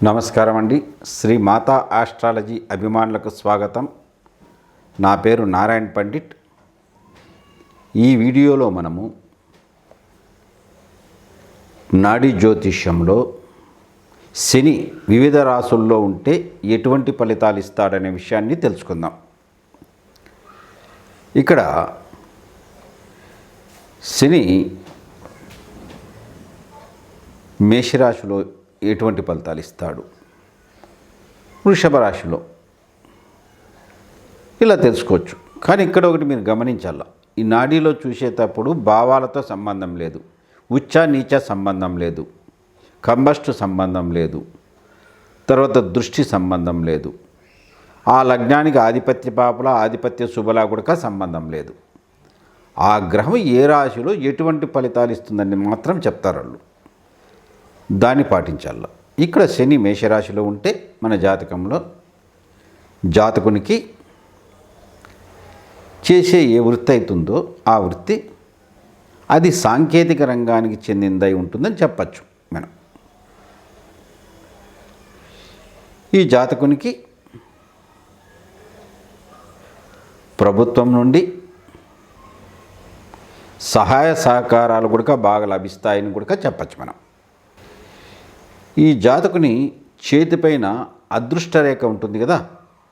నమస్కారం అండి. శ్రీ మాతా ఆస్ట్రాలజీ అభిమానులకు స్వాగతం. నా పేరు నారాయణ పండిట్. ఈ వీడియోలో మనము నాడీ జ్యోతిష్యంలో శని వివిధ రాసుల్లో ఉంటే ఎటువంటి ఫలితాలు ఇస్తాడనే విషయాన్ని తెలుసుకుందాం. ఇక్కడ శని మేషరాశిలో ఎటువంటి ఫలితాలు ఇస్తాడు, వృషభ రాశిలో ఇలా తెలుసుకోవచ్చు. కానీ ఇక్కడ ఒకటి మీరు గమనించాల, ఈ నాడీలో చూసేటప్పుడు భావాలతో సంబంధం లేదు, ఉచ్చ నీచ సంబంధం లేదు, కంబస్ట్ సంబంధం లేదు, తర్వాత దృష్టి సంబంధం లేదు, ఆ లగ్నానికి ఆధిపత్య పాపల ఆధిపత్య శుభలా కూడా సంబంధం లేదు. ఆ గ్రహం ఏ రాశిలో ఎటువంటి ఫలితాలు ఇస్తుందని మాత్రం చెప్తారు వాళ్ళు, దాన్ని పాటించాల. ఇక్కడ శని మేషరాశిలో ఉంటే మన జాతకంలో జాతకునికి చేసే ఏ వృత్తి అవుతుందో ఆ వృత్తి అది సాంకేతిక రంగానికి చెందిందై ఉంటుందని చెప్పచ్చు మనం. ఈ జాతకునికి ప్రభుత్వం నుండి సహాయ సహకారాలు కూడా బాగా లభిస్తాయని కూడా చెప్పచ్చు మనం. ఈ జాతకుని చేతిపైన అదృష్టరేఖ ఉంటుంది కదా,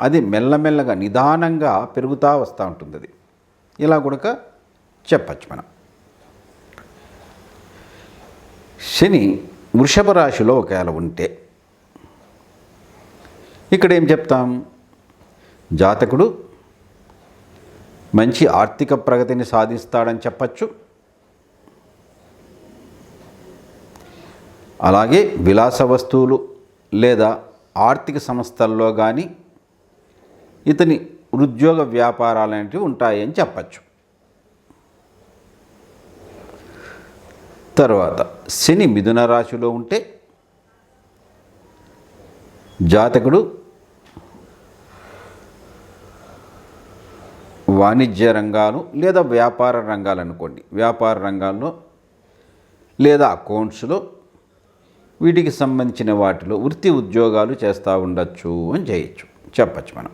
అది మెల్లమెల్లగా నిదానంగా పెరుగుతూ వస్తూ ఉంటుంది. అది ఇలా కూడా చెప్పచ్చు మనం. శని వృషభ రాశిలో ఒకవేళ ఉంటే ఇక్కడ ఏం చెప్తాం, జాతకుడు మంచి ఆర్థిక ప్రగతిని సాధిస్తాడని చెప్పచ్చు. అలాగే విలాస వస్తువులు లేదా ఆర్థిక సంస్థల్లో కానీ ఇతని ఉద్యోగ వ్యాపారాలు అనేవి ఉంటాయని చెప్పచ్చు. తర్వాత శని మిథున రాశిలో ఉంటే జాతకుడు వాణిజ్య రంగాలు లేదా వ్యాపార రంగాలు అనుకోండి, వ్యాపార రంగాల్లో లేదా అకౌంట్స్లో వీటికి సంబంధించిన వాటిలో వృత్తి ఉద్యోగాలు చేస్తూ ఉండొచ్చు అని చెప్పచ్చు మనం.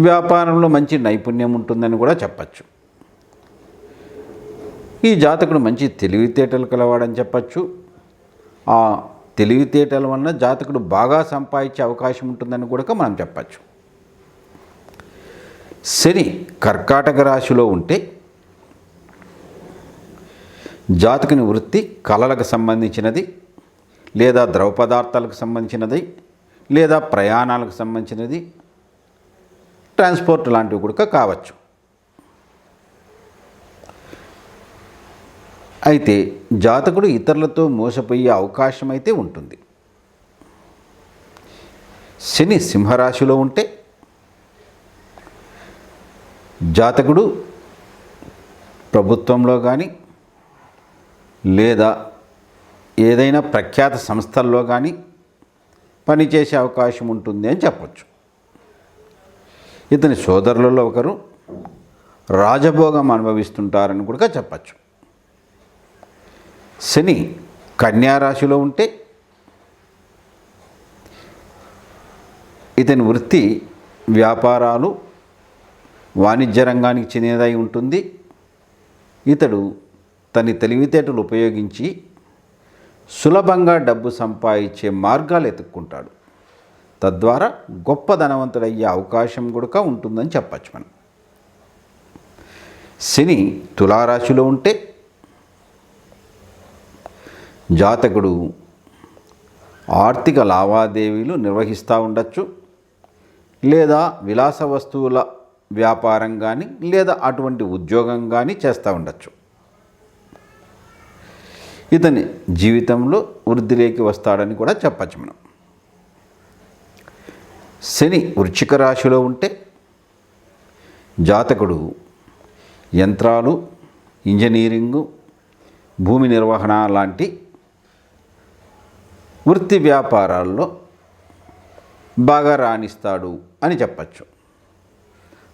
వ్యాపారంలో మంచి నైపుణ్యం ఉంటుందని కూడా చెప్పచ్చు. ఈ జాతకుడు మంచి తెలివితేటలు కలవాడని చెప్పచ్చు. ఆ తెలివితేటల వలన జాతకుడు బాగా సంపాదించే అవకాశం ఉంటుందని కూడా మనం చెప్పచ్చు. శని కర్కాటక రాశిలో ఉంటే జాతకుని వృత్తి కళలకు సంబంధించినది లేదా ద్రవ పదార్థాలకు సంబంధించినది లేదా ప్రయాణాలకు సంబంధించినది, ట్రాన్స్పోర్ట్ లాంటివి కూడా కావచ్చు. అయితే జాతకుడు ఇతరులతో మోసపోయే అవకాశం అయితే ఉంటుంది. శని సింహరాశిలో ఉంటే జాతకుడు ప్రభుత్వంలో కానీ లేదా ఏదైనా ప్రఖ్యాత సంస్థల్లో కానీ పనిచేసే అవకాశం ఉంటుంది అని చెప్పచ్చు. ఇతని సోదరులలో ఒకరు రాజభోగం అనుభవిస్తుంటారని కూడా చెప్పచ్చు. శని కన్యా రాశిలో ఉంటే ఇతని వృత్తి వ్యాపారాలు వాణిజ్య రంగానికి చెందినదై ఉంటుంది. ఇతడు తన తెలివితేటలు ఉపయోగించి సులభంగా డబ్బు సంపాదించే మార్గాలు ఎత్తుక్కుంటాడు. తద్వారా గొప్ప ధనవంతుడయ్యే అవకాశం కూడా ఉంటుందని చెప్పచ్చు మనం. శని తులారాశిలో ఉంటే జాతకుడు ఆర్థిక లావాదేవీలు నిర్వహిస్తూ ఉండొచ్చు, లేదా విలాస వస్తువుల వ్యాపారం కానీ లేదా అటువంటి ఉద్యోగం కానీ చేస్తూ ఉండొచ్చు. ఇతని జీవితంలో వృద్ధిలోకి వస్తాడని కూడా చెప్పచ్చు మనం. శని వృశ్చిక రాశిలో ఉంటే జాతకుడు యంత్రాలు, ఇంజనీరింగు, భూమి నిర్వహణ లాంటి వృత్తి వ్యాపారాల్లో బాగా రాణిస్తాడు అని చెప్పచ్చు.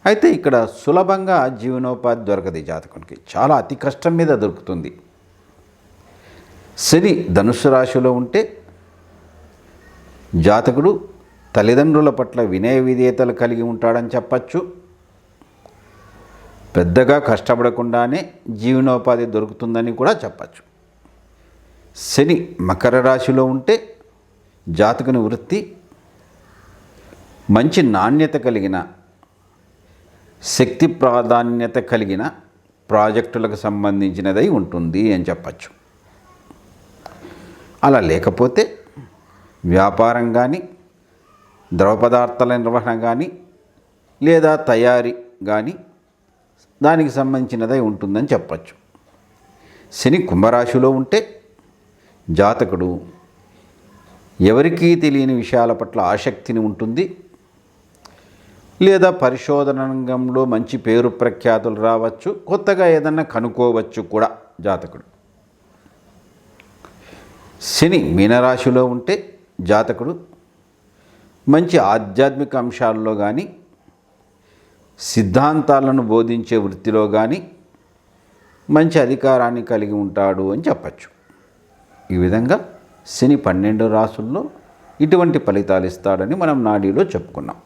అయితే ఇక్కడ సులభంగా జీవనోపాధి దొరకదు. జాతకునికి చాలా అతి కష్టం మీద దొరుకుతుంది. శని ధనుస్సు రాశిలో ఉంటే జాతకుడు తల్లిదండ్రుల పట్ల వినయ విధేయతలు కలిగి ఉంటాడని చెప్పచ్చు. పెద్దగా కష్టపడకుండానే జీవనోపాధి దొరుకుతుందని కూడా చెప్పచ్చు. శని మకర రాశిలో ఉంటే జాతకుని వృత్తి మంచి నాణ్యత కలిగిన, శక్తి ప్రాధాన్యత కలిగిన ప్రాజెక్టులకు సంబంధించినదై ఉంటుంది అని చెప్పచ్చు. అలా లేకపోతే వ్యాపారం కానీ, ద్రవ పదార్థాల నిర్వహణ కానీ, లేదా తయారీ కానీ దానికి సంబంధించినదై ఉంటుందని చెప్పచ్చు. శని కుంభరాశిలో ఉంటే జాతకుడు ఎవరికీ తెలియని విషయాల పట్ల ఆసక్తిని ఉంటుంది, లేదా పరిశోధన రంగంలో మంచి పేరు ప్రఖ్యాతులు రావచ్చు, కొత్తగా ఏదన్నా కనుక్కోవచ్చు కూడా జాతకుడు. శని మీనరాశిలో ఉంటే జాతకుడు మంచి ఆధ్యాత్మిక అంశాల్లో కానీ, సిద్ధాంతాలను బోధించే వృత్తిలో కానీ మంచి అధికారాన్ని కలిగి ఉంటాడు అని చెప్పచ్చు. ఈ విధంగా శని 12 రాశుల్లో ఇటువంటి ఫలితాలు ఇస్తాడని మనం నాడీలో చెప్పుకున్నాం.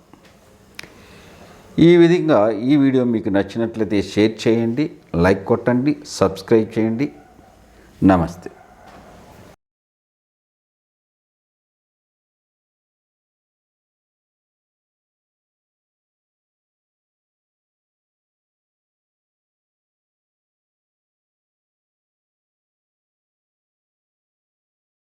ఈ విధంగా ఈ వీడియో మీకు నచ్చినట్లయితే షేర్ చేయండి, లైక్ కొట్టండి, సబ్స్క్రైబ్ చేయండి. నమస్తే.